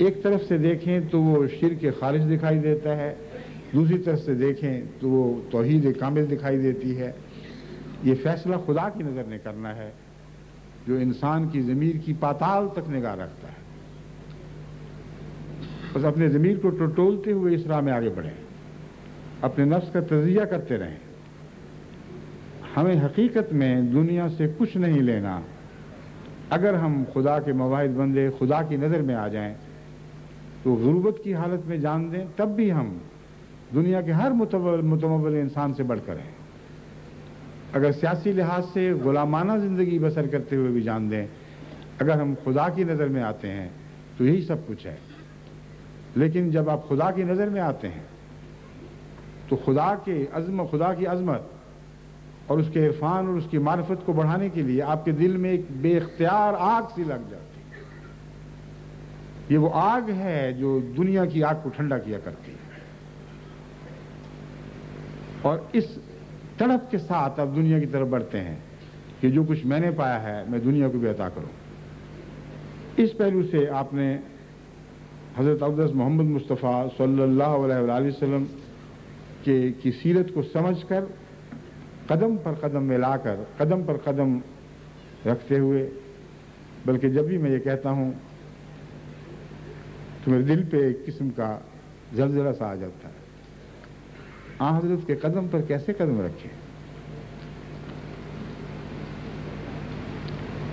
ایک طرف سے دیکھیں تو وہ شرک خالص دکھائی دیتا ہے، دوسری طرف سے دیکھیں تو وہ توحید کامل دکھائی دیتی ہے۔ یہ فیصلہ خدا کی نظر نے کرنا ہے جو انسان کی ضمیر کی پاتال تک نگاہ رکھتا ہے۔ بس اپنے ضمیر کو ٹٹولتے ہوئے اس راہ میں آگے بڑھیں، اپنے نفس کا تزکیہ کرتے رہیں۔ ہمیں حقیقت میں دنیا سے کچھ نہیں لینا۔ اگر ہم خدا کے مواحد بندے خدا کی نظر میں آ جائیں تو غربت کی حالت میں جان دیں، تب بھی ہم دنیا کے ہر متمول انسان سے بڑھ کر ہیں۔ اگر سیاسی لحاظ سے غلامانہ زندگی بسر کرتے ہوئے بھی جان دیں، اگر ہم خدا کی نظر میں آتے ہیں تو یہی سب کچھ ہے۔ لیکن جب آپ خدا کی نظر میں آتے ہیں تو خدا کی عظمت اور اس کے عرفان اور اس کی معرفت کو بڑھانے کے لیے آپ کے دل میں ایک بے اختیار آگ سی لگ جاتی ہے۔ یہ وہ آگ ہے جو دنیا کی آگ کو ٹھنڈا کیا کرتی ہے، اور اس تڑپ کے ساتھ آپ دنیا کی طرف بڑھتے ہیں کہ جو کچھ میں نے پایا ہے میں دنیا کو بھی عطا کروں۔ اس پہلو سے آپ نے حضرت اقدس محمد مصطفیٰ صلی اللہ علیہ وآلہ وسلم کی سیرت کو سمجھ کر قدم پر قدم ملا کر قدم پر قدم رکھتے ہوئے، بلکہ جب بھی میں یہ کہتا ہوں تو میرے دل پہ ایک قسم کا زلزلہ سا آ جاتا ہے۔ آن حضرت کے قدم پر کیسے قدم رکھیں؟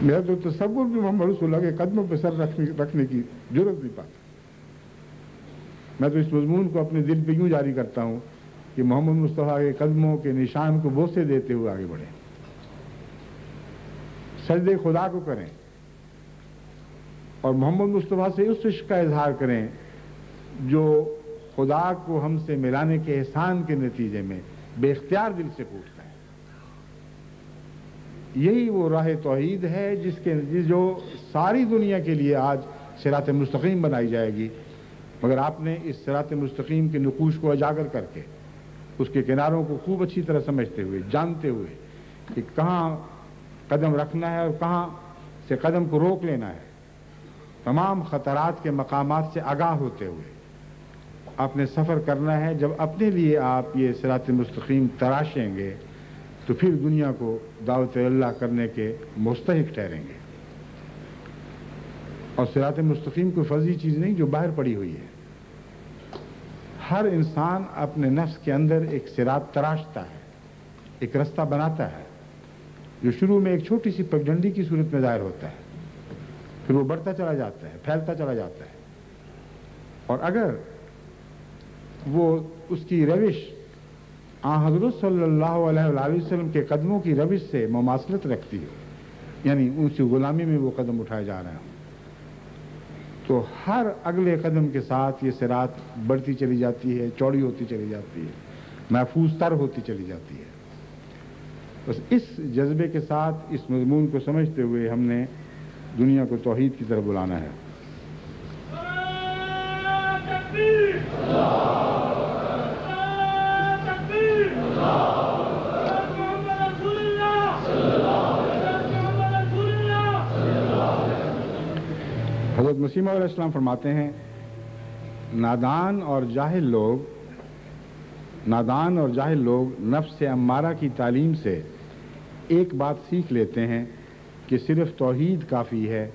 میرا تو تصور بھی محمد رسول اللہ کے قدموں پہ سر رکھنے کی جرت نہیں پاتا۔ میں تو اس مضمون کو اپنے دل پہ یوں جاری کرتا ہوں کہ محمد مصطفیٰ کے قدموں کے نشان کو بوسے دیتے ہوئے آگے بڑھیں، سجدے خدا کو کریں اور محمد مصطفیٰ سے اس عشق کا اظہار کریں جو خدا کو ہم سے ملانے کے احسان کے نتیجے میں بے اختیار دل سے پوچھتا ہے۔ یہی وہ راہ توحید ہے جو ساری دنیا کے لیے آج صراط مستقیم بنائی جائے گی، مگر آپ نے اس صراط مستقیم کے نقوش کو اجاگر کر کے اس کے کناروں کو خوب اچھی طرح سمجھتے ہوئے، جانتے ہوئے کہ کہاں قدم رکھنا ہے اور کہاں سے قدم کو روک لینا ہے، تمام خطرات کے مقامات سے آگاہ ہوتے ہوئے آپ نے سفر کرنا ہے۔ جب اپنے لیے آپ یہ صراط مستقیم تراشیں گے تو پھر دنیا کو دعوت اللہ کرنے کے مستحق ٹھہریں گے۔ اور صراط مستقیم کوئی فرضی چیز نہیں جو باہر پڑی ہوئی ہے۔ ہر انسان اپنے نفس کے اندر ایک صراط تراشتا ہے، ایک رستہ بناتا ہے جو شروع میں ایک چھوٹی سی پگڈنڈی کی صورت میں ظاہر ہوتا ہے، پھر وہ بڑھتا چلا جاتا ہے، پھیلتا چلا جاتا ہے، اور اگر وہ اس کی روش حضرت صلی اللہ علیہ وآلہ وسلم کے قدموں کی روش سے مماثلت رکھتی ہے، یعنی ان کی غلامی میں وہ قدم اٹھائے جا رہے ہیں، تو ہر اگلے قدم کے ساتھ یہ صراط بڑھتی چلی جاتی ہے، چوڑی ہوتی چلی جاتی ہے، محفوظ تر ہوتی چلی جاتی ہے۔ بس اس جذبے کے ساتھ اس مضمون کو سمجھتے ہوئے ہم نے دنیا کو توحید کی طرف بلانا ہے۔ حضرت مسیح موعود علیہ السلام فرماتے ہیں نادان اور جاہل لوگ نفس امارہ کی تعلیم سے ایک بات سیکھ لیتے ہیں کہ صرف توحید کافی ہے،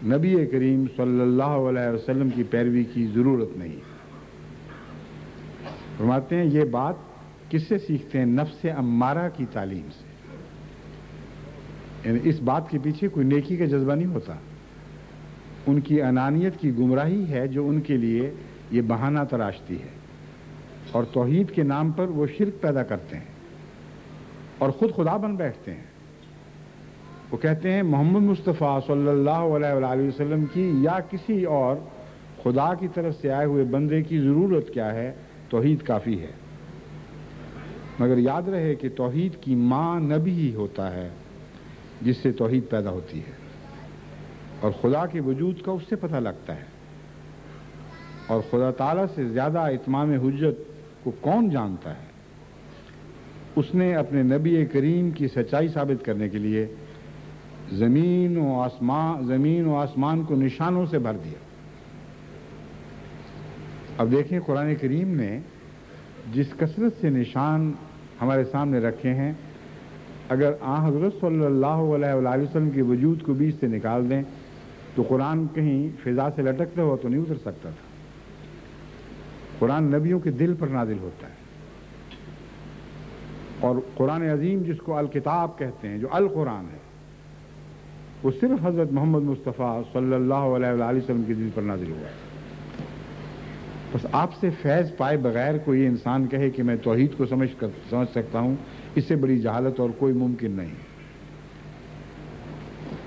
نبی کریم صلی اللہ علیہ وسلم کی پیروی کی ضرورت نہیں۔ فرماتے ہیں یہ بات کس سے سیکھتے ہیں؟ نفس امارہ کی تعلیم سے، یعنی اس بات کے پیچھے کوئی نیکی کا جذبہ نہیں ہوتا، ان کی انانیت کی گمراہی ہے جو ان کے لیے یہ بہانہ تراشتی ہے، اور توحید کے نام پر وہ شرک پیدا کرتے ہیں اور خود خدا بن بیٹھتے ہیں۔ وہ کہتے ہیں محمد مصطفیٰ صلی اللہ علیہ وآلہ وسلم کی یا کسی اور خدا کی طرف سے آئے ہوئے بندے کی ضرورت کیا ہے، توحید کافی ہے۔ مگر یاد رہے کہ توحید کی ماں نبی ہی ہوتا ہے جس سے توحید پیدا ہوتی ہے، اور خدا کے وجود کا اس سے پتہ لگتا ہے، اور خدا تعالیٰ سے زیادہ اتمام حجت کو کون جانتا ہے؟ اس نے اپنے نبی کریم کی سچائی ثابت کرنے کے لیے زمین و آسمان کو نشانوں سے بھر دیا، اب دیکھیں قرآن کریم نے جس کثرت سے نشان ہمارے سامنے رکھے ہیں، اگر حضرت صلی اللہ علیہ وآلہ وسلم کے وجود کو بیچ سے نکال دیں تو قرآن کہیں فضا سے لٹکتا ہوا تو نہیں اتر سکتا تھا۔ قرآن نبیوں کے دل پر نازل ہوتا ہے، اور قرآن عظیم جس کو الکتاب کہتے ہیں، جو القرآن ہے، وہ صرف حضرت محمد مصطفیٰ صلی اللہ علیہ وآلہ وسلم کے دل پر نازل ہوا ہے۔ بس آپ سے فیض پائے بغیر کوئی انسان کہے کہ میں توحید کو سمجھ سکتا ہوں، اس سے بڑی جہالت اور کوئی ممکن نہیں۔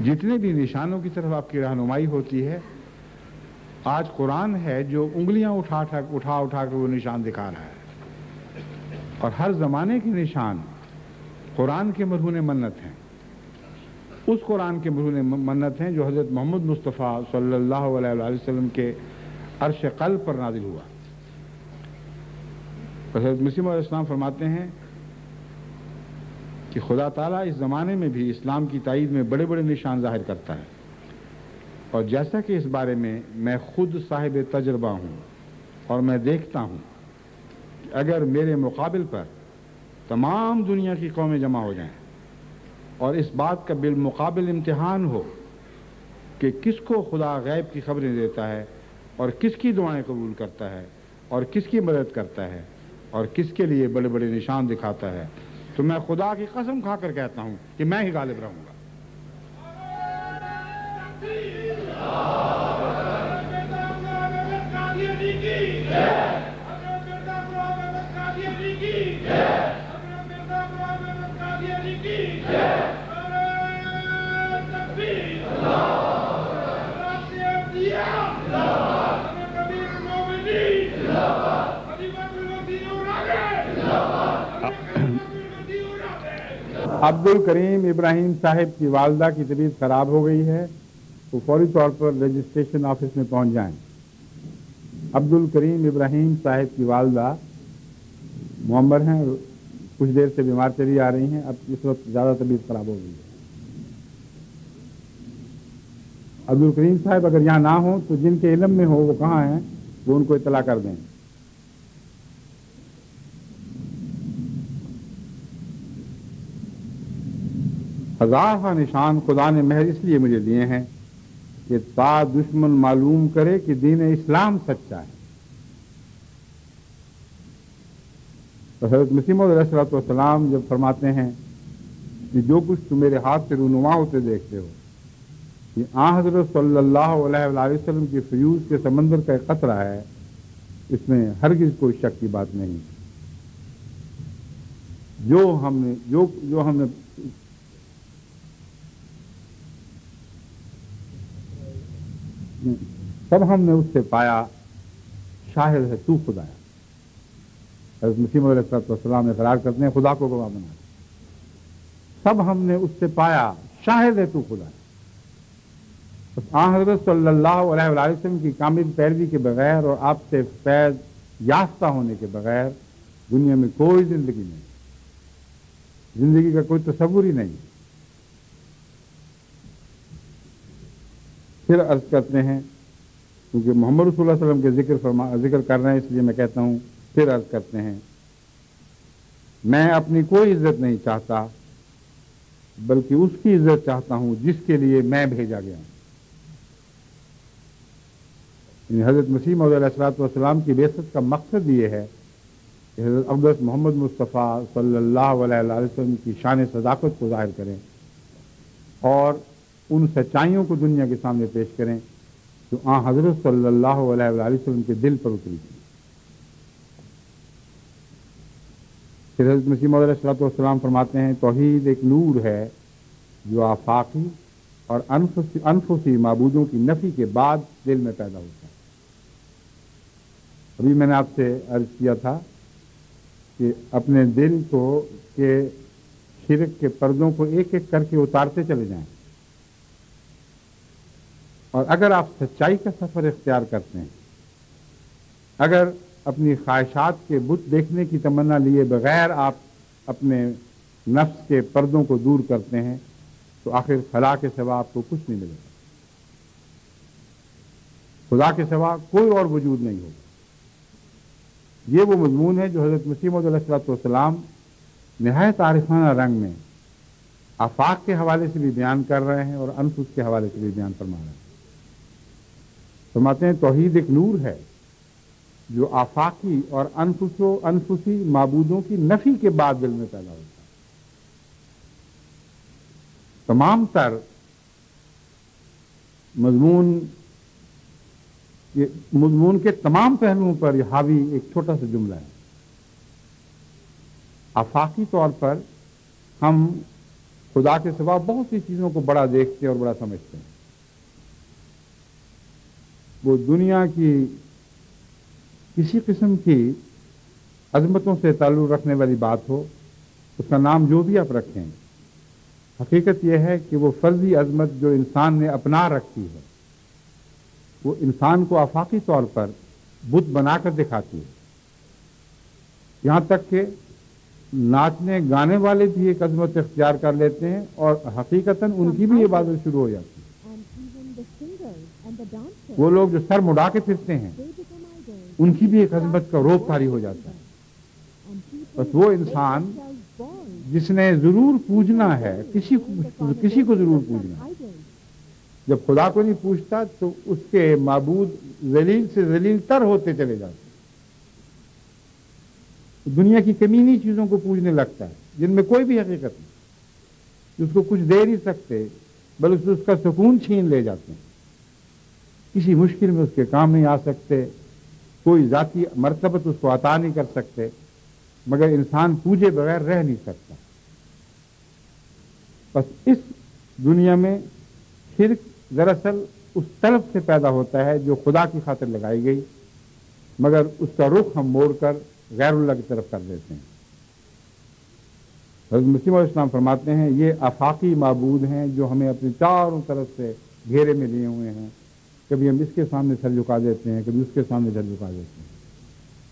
جتنے بھی نشانوں کی طرف آپ کی رہنمائی ہوتی ہے، آج قرآن ہے جو انگلیاں اٹھا کے وہ نشان دکھا رہا ہے، اور ہر زمانے کے نشان قرآن کے مرہون منت ہیں، اس قرآن کے مرہون منت ہیں جو حضرت محمد مصطفیٰ صلی اللہ علیہ وآلہ وسلم کے عرش قلب پر نازل ہوا۔ حضرت مسیح علیہ السلام فرماتے ہیں کہ خدا تعالیٰ اس زمانے میں بھی اسلام کی تائید میں بڑے بڑے نشان ظاہر کرتا ہے، اور جیسا کہ اس بارے میں خود صاحب تجربہ ہوں، اور میں دیکھتا ہوں کہ اگر میرے مقابل پر تمام دنیا کی قومیں جمع ہو جائیں اور اس بات کا بالمقابل امتحان ہو کہ کس کو خدا غیب کی خبریں دیتا ہے، اور کس کی دعائیں قبول کرتا ہے، اور کس کی مدد کرتا ہے، اور کس کے لیے بڑے بڑے نشان دکھاتا ہے، تو میں خدا کی قسم کھا کر کہتا ہوں کہ میں ہی غالب رہوں گا۔ عبد الکریم ابراہیم صاحب کی والدہ کی طبیعت خراب ہو گئی ہے، وہ فوری طور پر رجسٹریشن آفس میں پہنچ جائیں۔ عبد الکریم ابراہیم صاحب کی والدہ معمر ہیں، کچھ دیر سے بیمار چلی آ رہی ہیں، اب اس وقت زیادہ طبیعت خراب ہو گئی ہے۔ عبد الکریم صاحب اگر یہاں نہ ہوں تو جن کے علم میں ہو وہ کہاں ہیں، وہ ان کو اطلاع کر دیں۔ ہزارہ نشان خدا نے محض اس لیے مجھے دیے ہیں کہ تا دشمن معلوم کرے کہ دین اسلام سچا ہے۔ تو حضرت مسیح موعود علیہ السلام جب فرماتے ہیں کہ جو کچھ تم میرے ہاتھ سے رونما ہوتے دیکھتے ہو، یہ حضرت صلی اللہ علیہ وآلہ وسلم کی فیوز کے سمندر کا ایک قطرہ ہے، اس میں ہرگز کوئی شک کی بات نہیں۔ جو ہم نے سب ہم نے اس سے پایا، شاہد ہے تو خدایا۔ حضرت مسیح موعود علیہ السلام اقرار کرتے ہیں، خدا کو گواہ بنا، سب ہم نے اس سے پایا، شاہد ہے تو خدایا۔ حضرت صلی اللہ علیہ وآلہ وسلم کی کامل پیروی کے بغیر اور آپ سے فیض یافتہ ہونے کے بغیر دنیا میں کوئی زندگی نہیں، زندگی کا کوئی تصور ہی نہیں۔ پھر عرض کرتے ہیں، کیونکہ محمد رسول اللہ علیہ وسلم کے ذکر کر رہے ہیں، اس لیے میں کہتا ہوں، پھر عرض کرتے ہیں، میں اپنی کوئی عزت نہیں چاہتا بلکہ اس کی عزت چاہتا ہوں جس کے لیے میں بھیجا گیا ہوں۔ حضرت مسیح موعود علیہ السلام کی بعثت کا مقصد یہ ہے کہ حضرت اقدس محمد مصطفیٰ صلی اللہ علیہ وسلم کی شان صداقت کو ظاہر کریں اور ان سچائیوں کو دنیا کے سامنے پیش کریں جو حضرت صلی اللہ علیہ وسلم کے دل پر اتری تھی۔ پھر حضرت مسیح موعود علیہ السلام فرماتے ہیں، توحید ایک نور ہے جو آفاقی اور انفسی معبودوں کی نفی کے بعد دل میں پیدا ہوتا ہے۔ ابھی میں نے آپ سے عرض کیا تھا کہ اپنے دل کو کہ شرک کے پردوں کو ایک ایک کر کے اتارتے چلے جائیں، اور اگر آپ سچائی کا سفر اختیار کرتے ہیں، اگر اپنی خواہشات کے بت دیکھنے کی تمنا لیے بغیر آپ اپنے نفس کے پردوں کو دور کرتے ہیں، تو آخر خلا کے سوا آپ کو کچھ نہیں ملے گا، خدا کے سوا کوئی اور وجود نہیں ہوگا۔ یہ وہ مضمون ہے جو حضرت مسیح موعود علیہ السلام نہایت عارفانہ رنگ میں آفاق کے حوالے سے بھی بیان کر رہے ہیں اور انفس کے حوالے سے بھی بیان فرما رہے ہیں۔ فرماتے ہیں توحید ایک نور ہے جو آفاقی اور انفسی معبودوں کی نفی کے بعد دل میں پیدا ہوتا ہے۔ تمام تر مضمون کے تمام پہلوؤں پر یہ حاوی ایک چھوٹا سا جملہ ہے۔ آفاقی طور پر ہم خدا کے سوا بہت سی چیزوں کو بڑا دیکھتے اور بڑا سمجھتے ہیں۔ وہ دنیا کی کسی قسم کی عظمتوں سے تعلق رکھنے والی بات ہو، اس کا نام جو بھی آپ رکھیں، حقیقت یہ ہے کہ وہ فرضی عظمت جو انسان نے اپنا رکھی ہے وہ انسان کو آفاقی طور پر بت بنا کر دکھاتی ہے۔ یہاں تک کہ ناچنے گانے والے بھی ایک عظمت اختیار کر لیتے ہیں اور حقیقتاً ان کی بھی عبادت شروع ہو جاتی ہے۔ وہ لوگ جو سر مڑا کے پھرتے ہیں ان کی بھی ایک عظمت کا روپ طاری ہو جاتا ہے۔ بس وہ انسان جس نے ضرور پوجنا ہے، کسی کو ضرور پوجنا ہے، جب خدا کو نہیں پوچھتا تو اس کے معبود ذلیل سے ذلیل تر ہوتے چلے جاتے ہیں، دنیا کی کمینی چیزوں کو پوجنے لگتا ہے جن میں کوئی بھی حقیقت نہیں، اس کو کچھ دے نہیں سکتے بلکہ اس کا سکون چھین لے جاتے ہیں، کسی مشکل میں اس کے کام نہیں آ سکتے، کوئی ذاتی مرتبت اس کو عطا نہیں کر سکتے، مگر انسان پوجے بغیر رہ نہیں سکتا۔ بس اس دنیا میں شرک دراصل اس طلب سے پیدا ہوتا ہے جو خدا کی خاطر لگائی گئی، مگر اس کا رخ ہم موڑ کر غیر اللہ کی طرف کر دیتے ہیں۔ حضرت مسیح علیہ السلام فرماتے ہیں یہ آفاقی معبود ہیں جو ہمیں اپنے چاروں طرف سے گھیرے میں لیے ہوئے ہیں، کبھی ہم اس کے سامنے سر جھکا دیتے ہیں، کبھی اس کے سامنے سر جھکا دیتے ہیں،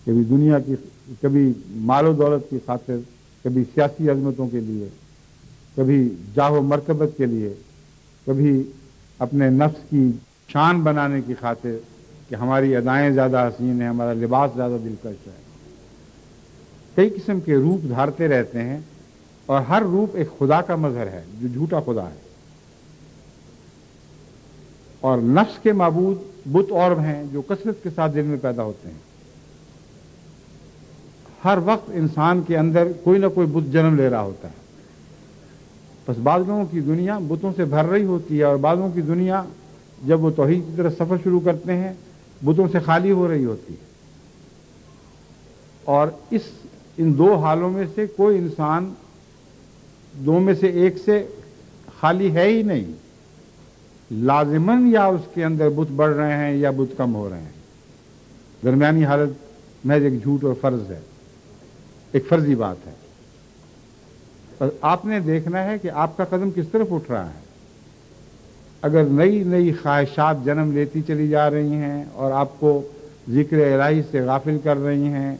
کبھی دنیا کی، کبھی مال و دولت کی خاطر، کبھی سیاسی عظمتوں کے لیے، کبھی جاہ و مرتبت کے لیے، کبھی اپنے نفس کی شان بنانے کی خاطر کہ ہماری ادائیں زیادہ حسین ہیں، ہمارا لباس زیادہ دلکش ہے۔ کئی قسم کے روپ دھارتے رہتے ہیں اور ہر روپ ایک خدا کا مظہر ہے جو جھوٹا خدا ہے، اور نفس کے معبود بت اور ہیں جو کثرت کے ساتھ دل میں پیدا ہوتے ہیں۔ ہر وقت انسان کے اندر کوئی نہ کوئی بت جنم لے رہا ہوتا ہے، بس بعض لوگوں کی دنیا بتوں سے بھر رہی ہوتی ہے اور بعضوں کی دنیا جب وہ توحید کی طرف سفر شروع کرتے ہیں بتوں سے خالی ہو رہی ہوتی ہے۔ اور ان دو حالوں میں سے کوئی انسان دو میں سے ایک سے خالی ہے ہی نہیں، لازماً یا اس کے اندر بت بڑھ رہے ہیں یا بت کم ہو رہے ہیں، درمیانی حالت محض ایک جھوٹ اور فرض ہے، ایک فرضی بات ہے۔ بس آپ نے دیکھنا ہے کہ آپ کا قدم کس طرف اٹھ رہا ہے۔ اگر نئی نئی خواہشات جنم لیتی چلی جا رہی ہیں اور آپ کو ذکر الہی سے غافل کر رہی ہیں،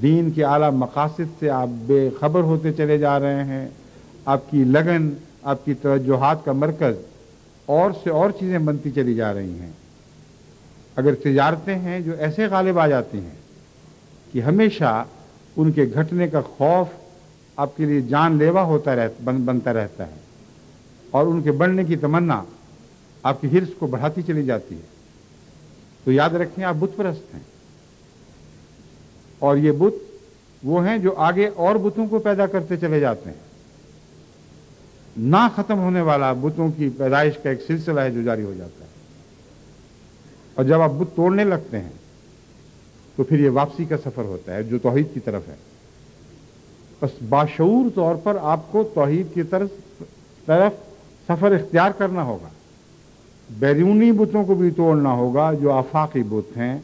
دین کے اعلیٰ مقاصد سے آپ بے خبر ہوتے چلے جا رہے ہیں، آپ کی لگن، آپ کی توجہات کا مرکز اور سے اور چیزیں بنتی چلی جا رہی ہیں، اگر تجارتیں ہیں جو ایسے غالب آ جاتی ہیں کہ ہمیشہ ان کے گھٹنے کا خوف آپ کے لیے جان لیوا بنتا رہتا ہے اور ان کے بڑھنے کی تمنا آپ کی حرص کو بڑھاتی چلی جاتی ہے، تو یاد رکھیں آپ بت پرست ہیں، اور یہ بت وہ ہیں جو آگے اور بتوں کو پیدا کرتے چلے جاتے ہیں۔ نہ ختم ہونے والا بتوں کی پیدائش کا ایک سلسلہ ہے جو جاری ہو جاتا ہے، اور جب آپ بت توڑنے لگتے ہیں تو پھر یہ واپسی کا سفر ہوتا ہے جو توحید کی طرف ہے۔ بس باشعور طور پر آپ کو توحید کی طرف سفر اختیار کرنا ہوگا، بیرونی بتوں کو بھی توڑنا ہوگا جو آفاقی بت ہیں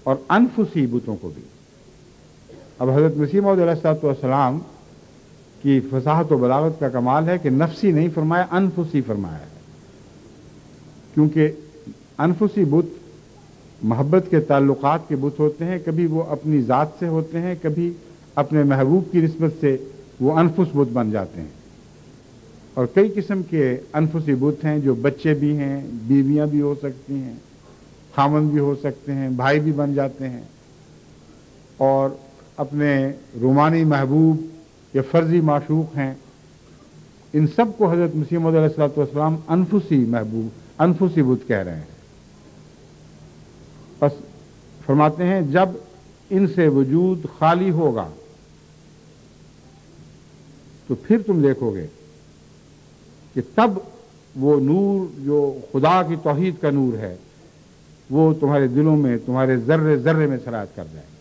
اور انفسی بتوں کو بھی۔ اب حضرت مسیح موعود علیہ السلام کی فصاحت و بلاغت کا کمال ہے کہ نفسی نہیں فرمایا، انفسی فرمایا ہے، کیونکہ انفسی بت محبت کے تعلقات کے بت ہوتے ہیں، کبھی وہ اپنی ذات سے ہوتے ہیں، کبھی اپنے محبوب کی نسبت سے وہ انفس بت بن جاتے ہیں، اور کئی قسم کے انفسی بت ہیں جو بچے بھی ہیں، بیویاں بھی ہو سکتی ہیں، خامند بھی ہو سکتے ہیں، بھائی بھی بن جاتے ہیں، اور اپنے رومانی محبوب یا فرضی معشوق ہیں، ان سب کو حضرت مسیح موعود علیہ الصلوۃ والسلام انفسی محبوب، انفسی بت کہہ رہے ہیں۔ بس فرماتے ہیں جب ان سے وجود خالی ہوگا تو پھر تم دیکھو گے کہ تب وہ نور جو خدا کی توحید کا نور ہے وہ تمہارے دلوں میں، تمہارے ذرے ذرے میں سرایت کر جائے۔